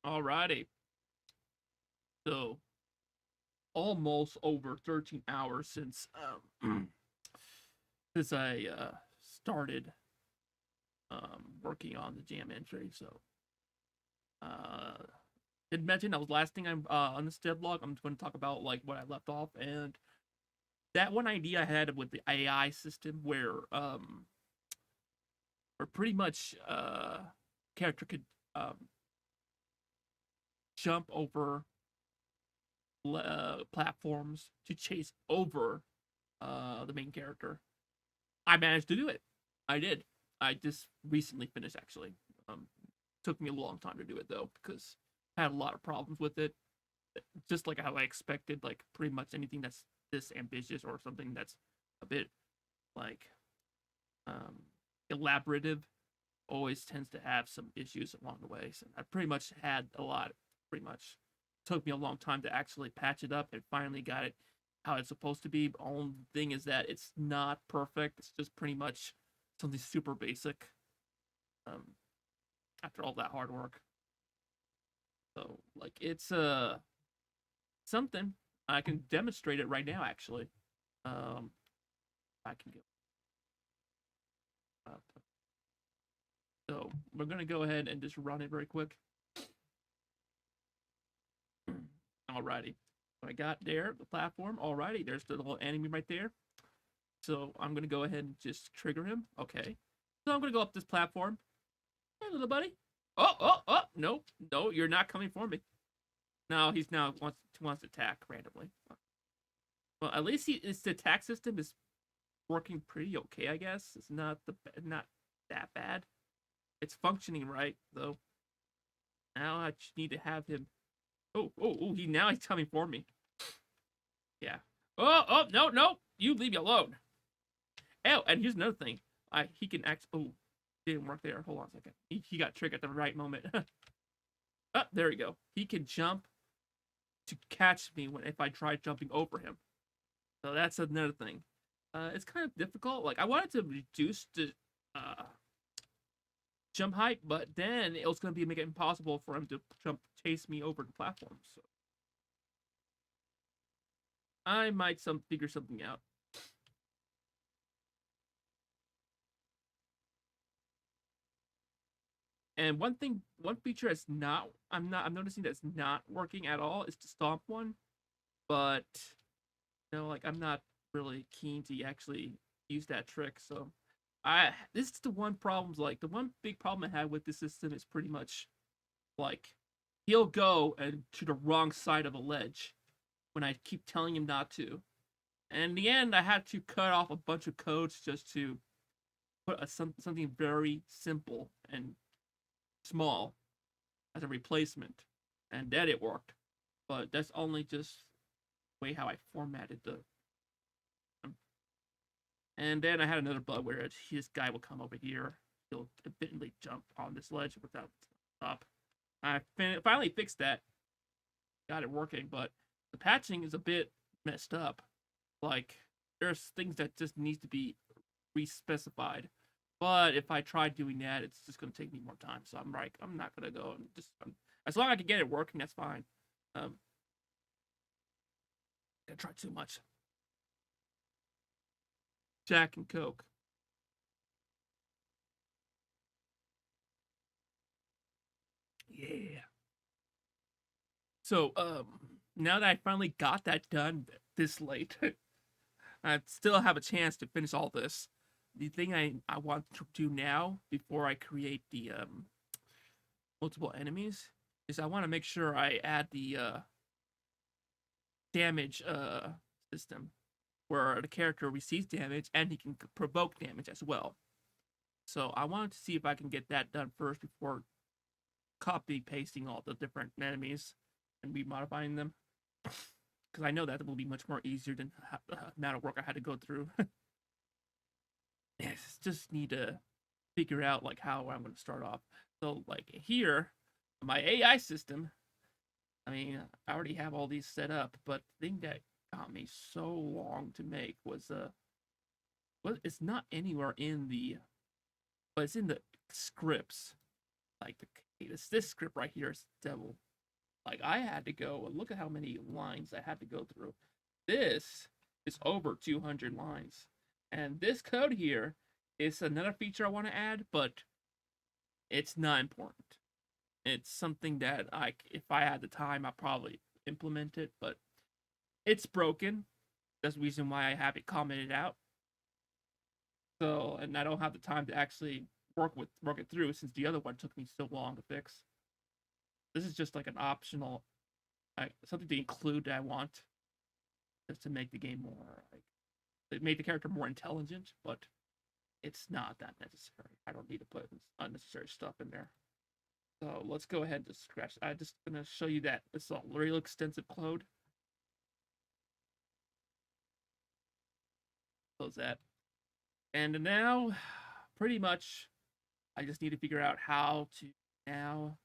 Alrighty. So almost over 13 hours since I started working on the jam entry. So uh did mention that was last thing I'm on this devlog. I'm going to talk about like what I left off and that one idea I had with the AI system where pretty much character could jump over platforms to chase over the main character. I managed to do it. I did. I just recently finished actually. Um, Took me a long time to do it though because I had a lot of problems with it. Just like how I expected, like pretty much anything that's this ambitious or something that's a bit like um, elaborative always tends to have some issues along the way. So I pretty much had a lot. Pretty much took me a long time to actually patch it up and finally got it how it's supposed to be. The only thing is that it's not perfect. It's just pretty much something super basic. Um, After all that hard work, so like it's something I can demonstrate it right now. Actually, um, I can go up. So we're gonna go ahead and just run it very quick. Alrighty. So I got there, the platform. Alrighty, there's the little enemy right there. So I'm gonna go ahead and just trigger him. Okay. So I'm gonna go up this platform. Hey, little buddy. Oh, no, no, you're not coming for me. No, he's now wants to attack randomly. Well, at least his attack system is working pretty okay, I guess. It's not that bad. It's functioning right though. Now I just need to have him. Oh! He's coming for me. Yeah. Oh, no, no! You leave me alone. Oh, and here's another thing. He can act. Oh, didn't work there. Hold on a second. He got triggered at the right moment. Oh, there we go. He can jump to catch me when if I try jumping over him. So that's another thing. It's kind of difficult. Like I wanted to reduce the uh, jump height, but then it was going to be make it impossible for him to jump chase me over the platform. So I might figure something out. And one feature that's not I'm noticing that's not working at all is the stomp one. But like I'm not really keen to actually use that trick. So this is the one problems like the one big problem I had with this system is pretty much like he'll go and to the wrong side of a ledge when I keep telling him not to. And in the end, I had to cut off a bunch of codes just to put something very simple and small as a replacement, and then it worked. But that's only just the way how I formatted the. And then I had another bug where this guy will come over here. He'll admittedly jump on this ledge without stop. I finally fixed that, got it working, but the patching is a bit messed up. Like there's things that just needs to be re-specified. But if I try doing that, it's just gonna take me more time. So I'm like, I'm not gonna go and just as long as I can get it working, that's fine. I try too much. Jack and Coke. Yeah. So now that I finally got that done this late, I still have a chance to finish all this. The thing I want to do now before I create the multiple enemies is I want to make sure I add the damage system where the character receives damage and he can provoke damage as well. So I wanted to see if I can get that done first before copy pasting all the different enemies and remodifying them. Because I know that will be much more easier than the amount of work I had to go through. Just need to figure out like how I'm going to start off. So like here, my AI system. I mean, I already have all these set up, but the thing that got me so long to make was well, it's not anywhere in the, but it's in the scripts, like the This script right here is devil. Like I had to go and look at how many lines I had to go through. This is over 200 lines. And this code here is another feature I want to add, but it's not important. It's something that if I had the time, I'd probably implement it, but it's broken. That's the reason why I have it commented out. So, and I don't have the time to actually work it through since the other one took me so long to fix. This is just like an optional, something to include that I want, just to make the game more it made the character more intelligent, but it's not that necessary. I don't need to put unnecessary stuff in there. So let's go ahead and scratch. I'm just gonna show you that it's a real extensive code. Close that. And now, pretty much, I just need to figure out how to now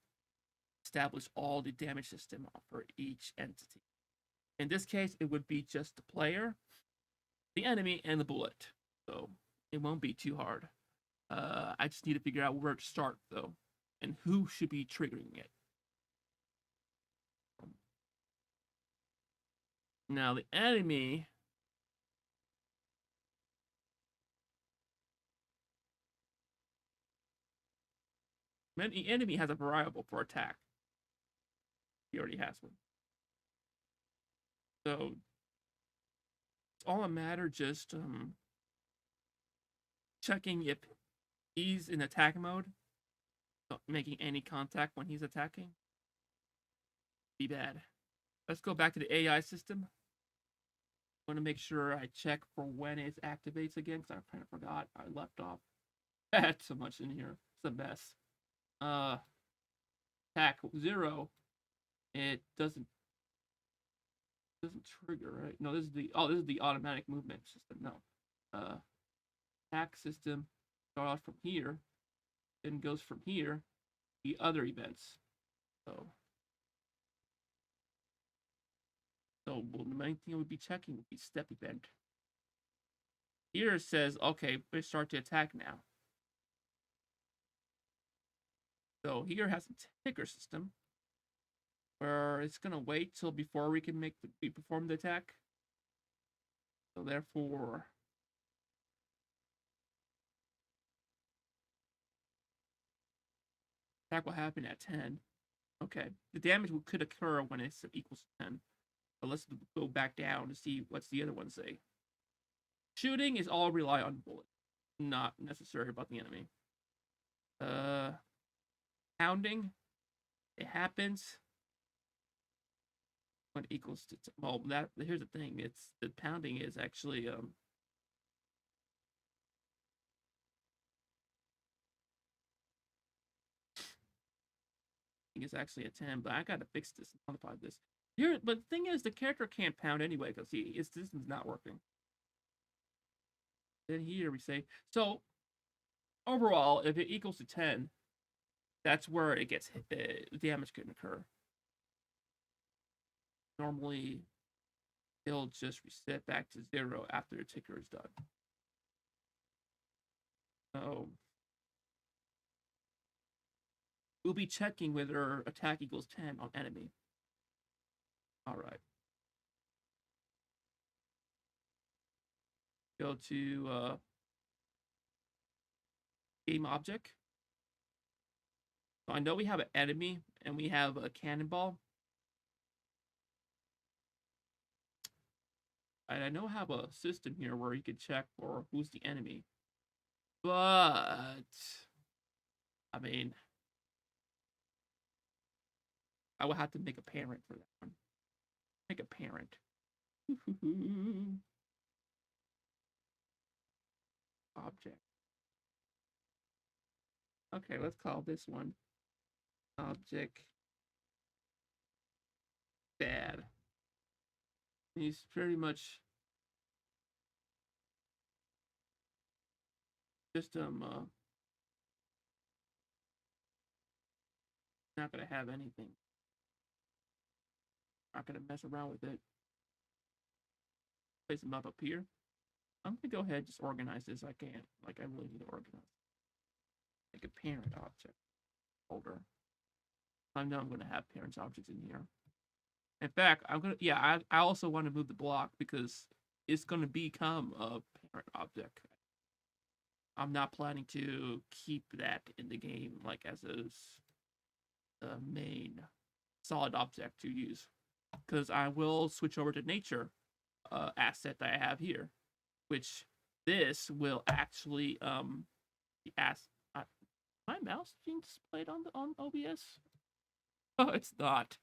establish all the damage system for each entity. In this case, it would be just the player, the enemy, and the bullet. So it won't be too hard. I just need to figure out where to start, though, and who should be triggering it. Now, the enemy. The enemy has a variable for attack. He already has one. So it's all a matter just checking if he's in attack mode, not making any contact when he's attacking. Be bad. Let's go back to the AI system. I want to make sure I check for when it activates again because I kind of forgot. I left off. I had so much in here. It's a mess. Attack 0. It doesn't trigger, right? No, this is the automatic movement system. No. Attack system starts from here, then goes from here, the other events. So well, the main thing I would be checking would be step event. Here it says, okay, we start to attack now. So here has a ticker system where it's gonna wait till before we can perform the attack. So therefore, attack will happen at 10. Okay, the damage could occur when it's equals to 10. But let's go back down to see what's the other one say. Shooting is all rely on bullet, not necessary about the enemy. Pounding, it happens when it equals to well. That here's the thing. It's the pounding is actually is actually a 10, but I gotta fix this and modify this. Here, but the thing is, the character can't pound anyway because his system's not working. Then here we say so. Overall, if it equals to 10, that's where it gets damage can occur. Normally, it'll just reset back to 0 after the ticker is done. So we'll be checking whether attack equals 10 on enemy. All right. Go to game object. So I know we have an enemy and we have a cannonball. And I know I have a system here where you can check for who's the enemy. But I mean, I will have to make a parent for that one. Make a parent. Object. Okay, let's call this one object bad. He's pretty much just not gonna have anything. Not gonna mess around with it. Place him up here. I'm gonna go ahead and just organize this. I can't. Like I really need to organize. Like a parent object folder. I know I'm gonna have parents objects in here. In fact, I'm gonna yeah, I also want to move the block because it's gonna become a parent object. I'm not planning to keep that in the game like as a main solid object to use because I will switch over to nature asset that I have here, which this will actually ask. My mouse being displayed on OBS? Oh, it's not.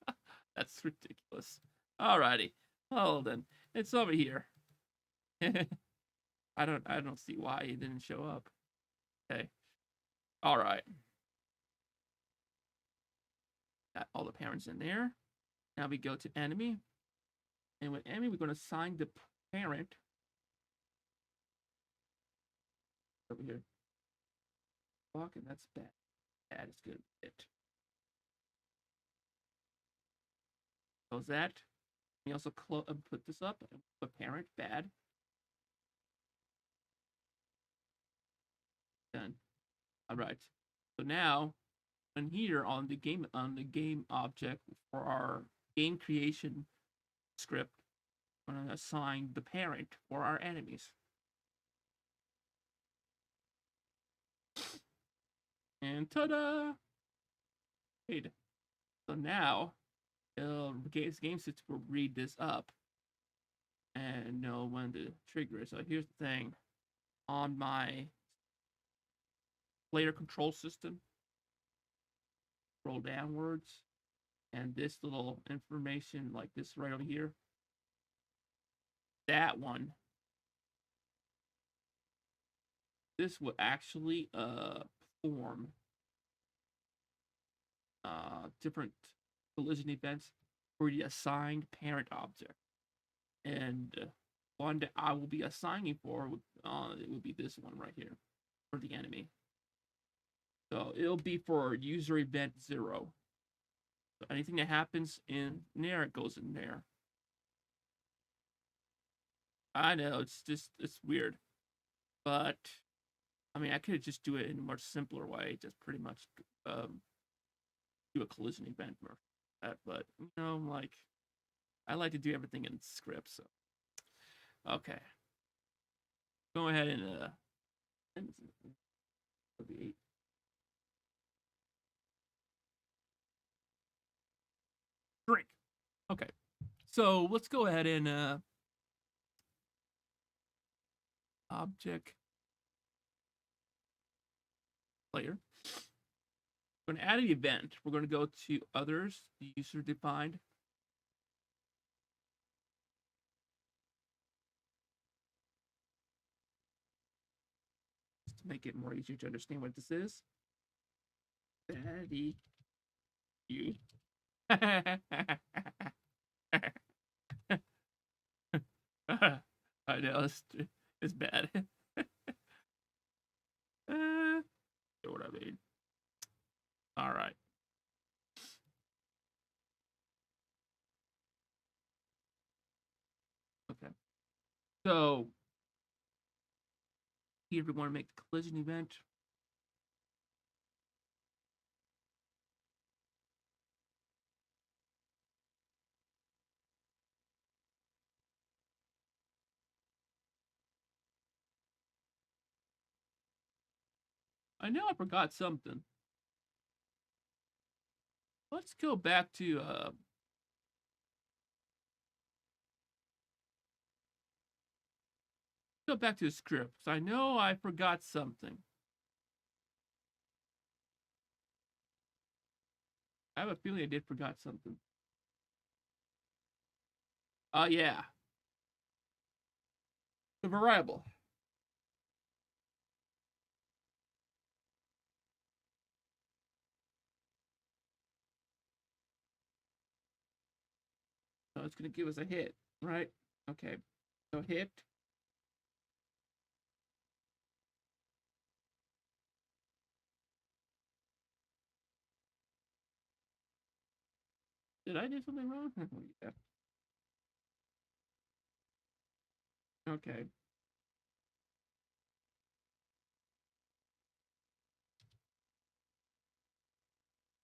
That's ridiculous. Alrighty. Well then, it's over here. I don't see why it didn't show up. Okay. Alright. Got all the parents in there. Now we go to enemy. And with enemy, we're gonna assign the parent over here. Fuck, and that's bad. Bad is good. It. Close that. We also put this up. Put parent bad. Done. All right. So now, on here on the game object for our game creation script, I'm gonna assign the parent for our enemies. And ta-da! Great. So now, game system will read this up and know when to trigger it. So here's the thing: on my player control system, scroll downwards, and this little information like this right over here, that one, this will actually form different collision events for the assigned parent object. And one that I will be assigning for it would be this one right here for the enemy. So it'll be for user event 0. So anything that happens in there, it goes in there. I know it's weird, but I mean I could just do it in a much simpler way, just pretty much do a collision event or that. But you know, like I like to do everything in script. So okay, go ahead and drink. Okay, so let's go ahead and object player. We're going to add an event. We're going to go to others, the user defined. Just to make it more easier to understand what this is. Daddy, you. I know it's bad. You know what I mean. All right. Okay. So here we want to make the collision event. I know I forgot something. Let's go back to the script. I know I forgot something. I have a feeling I did forgot something. Yeah. The variable. So it's going to give us a hit, right? Okay. So hit. Did I do something wrong? Yeah. Okay.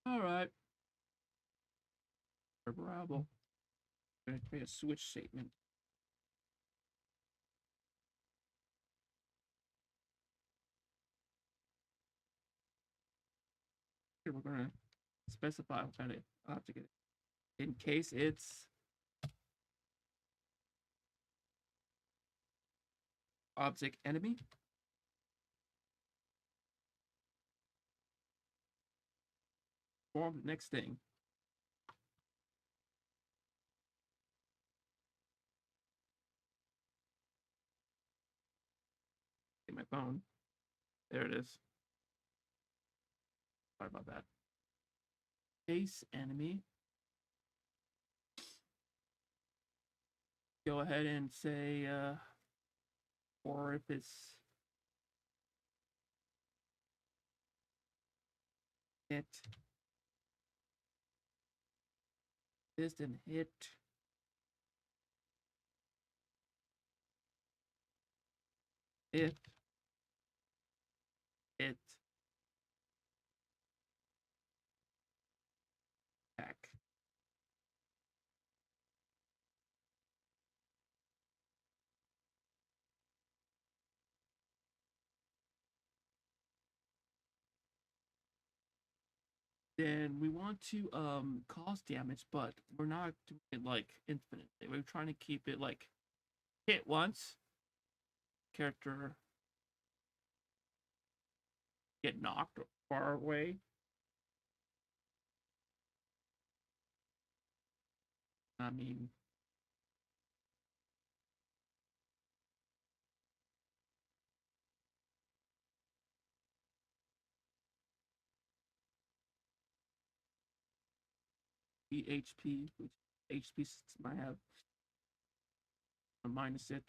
All right. variable. I'm going to create a switch statement. Here we're going to specify what kind of object it is. In case it's object enemy. Form the next thing. In my phone. There it is. Sorry about that. Case enemy. Go ahead and say, or if it's hit this, then hit if it back. Then we want to cause damage, but we're not doing it like infinite. We're trying to keep it like hit once, character get knocked far away. I mean, HP, which HP might have a minus it,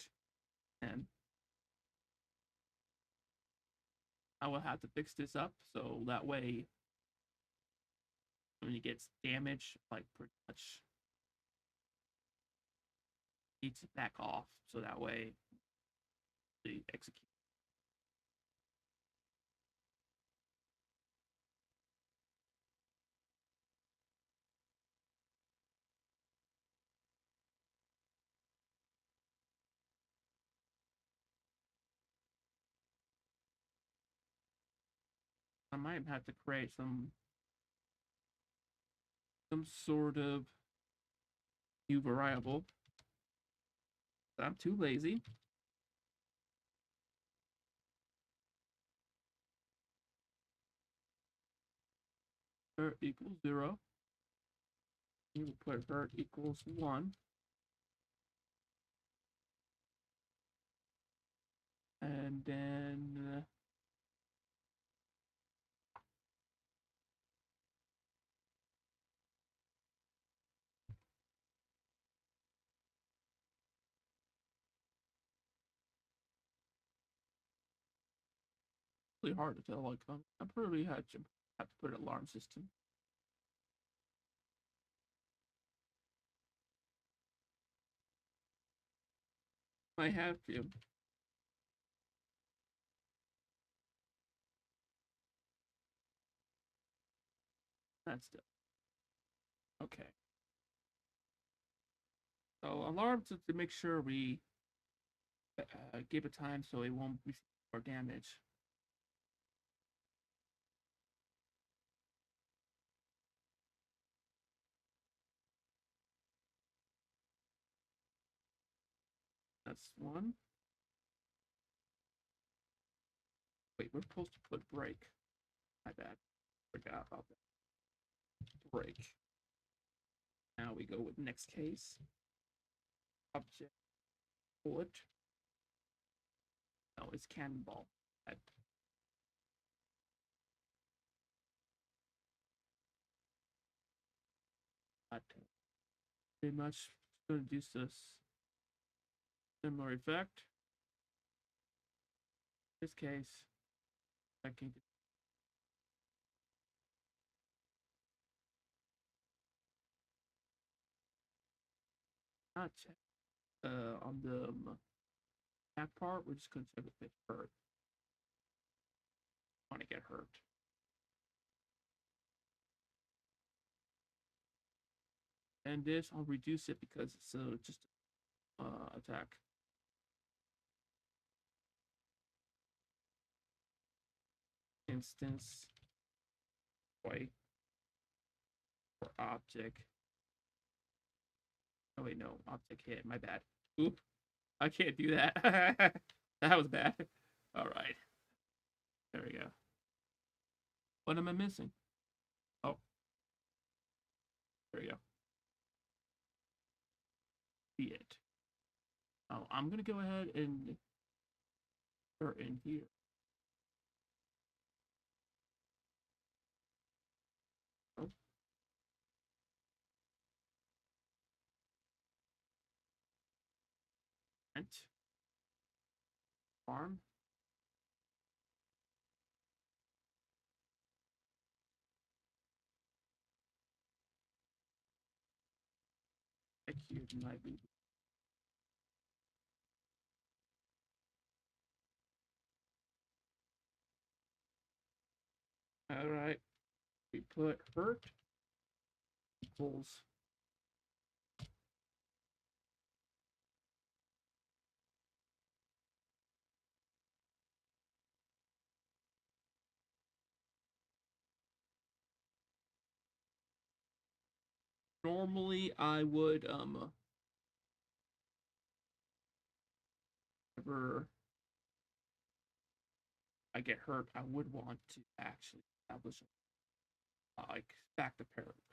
and I will have to fix this up so that way when he gets damage, like pretty much needs to back off so that way the execute. I might have to create some sort of new variable. I'm too lazy. Hurt equals 0. You will put hurt equals 1. And then really hard to tell. Like I'm probably have to put an alarm system. I have to. That's still okay. So alarm to make sure we give it time so it won't receive more damage. That's one. Wait, we're supposed to put break. My bad. Forgot about that. Break. Now we go with next case. Object bullet. No, it's cannonball. That pretty much going to do this similar effect. In this case, I can not check on the back part. We're just going to check if it's hurt. Want to get hurt. And this, I'll reduce it because it's just attack. Instance white or object. Oh wait, no, object hit. My bad. Oop, I can't do that. That was bad. All right, there we go. What am I missing? Oh, there we go. See it. Oh, I'm gonna go ahead and start in here. Oh, rent farm. Execute my boot. All right, we put hurt equals normally I would whenever I get hurt, I would want to actually establish like back the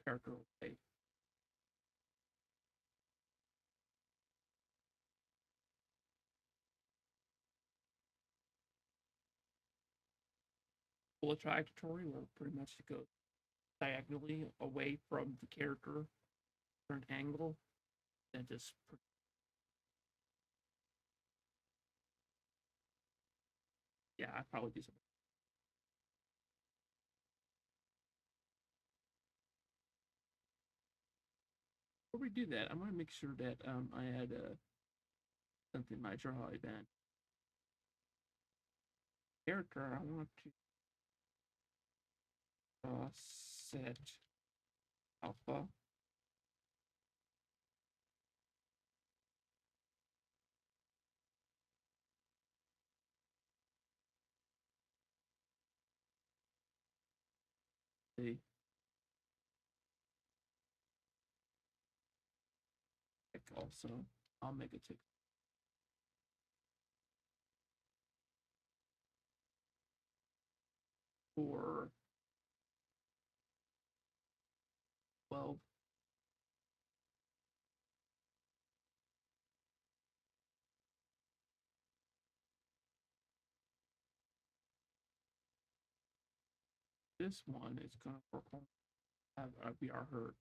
character away. Full trajectory where pretty much it goes diagonally away from the character for an angle, then just yeah, I'd probably do something. Before we do that, I want to make sure that I had something in my draw event character. I want to set alpha. The also, I'll make it tick for 12. This one is gonna work on have be our hurt.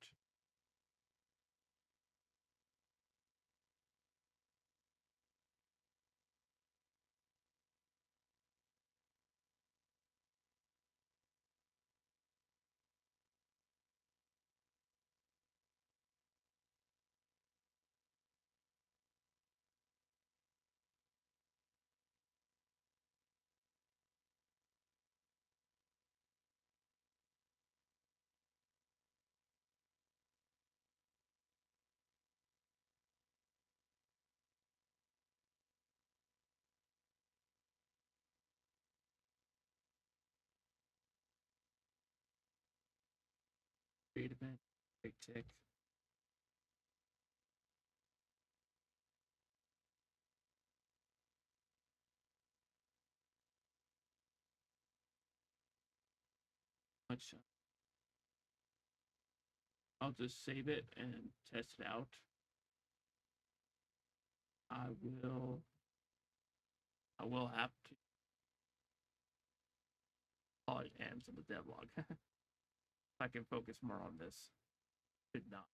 Great event. Great tick. Much. I'll just save it and test it out. I will. I will have to. Oh, it ends in the devlog. I can focus more on this. Did not.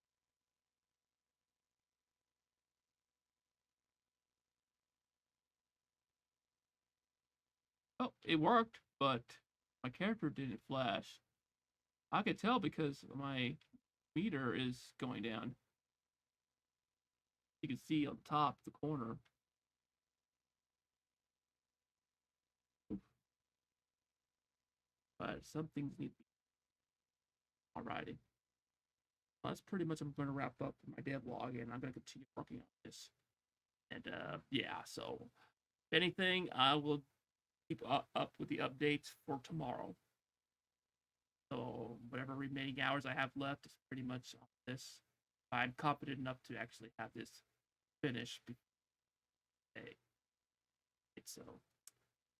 Oh, it worked, but my character didn't flash. I could tell because my meter is going down. You can see on top the corner. But some things need to be alrighty. That's pretty much I'm going to wrap up my devlog, and I'm going to continue working on this. And yeah, so if anything, I will keep up with the updates for tomorrow. So whatever remaining hours I have left is pretty much on this. I'm confident enough to actually have this finished before today. So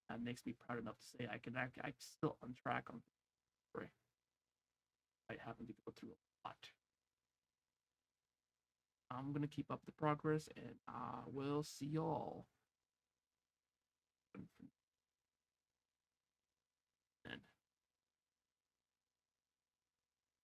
that makes me proud enough to say I'm still on track on the story. I happen to go through a lot. I'm gonna keep up the progress, and I will see y'all.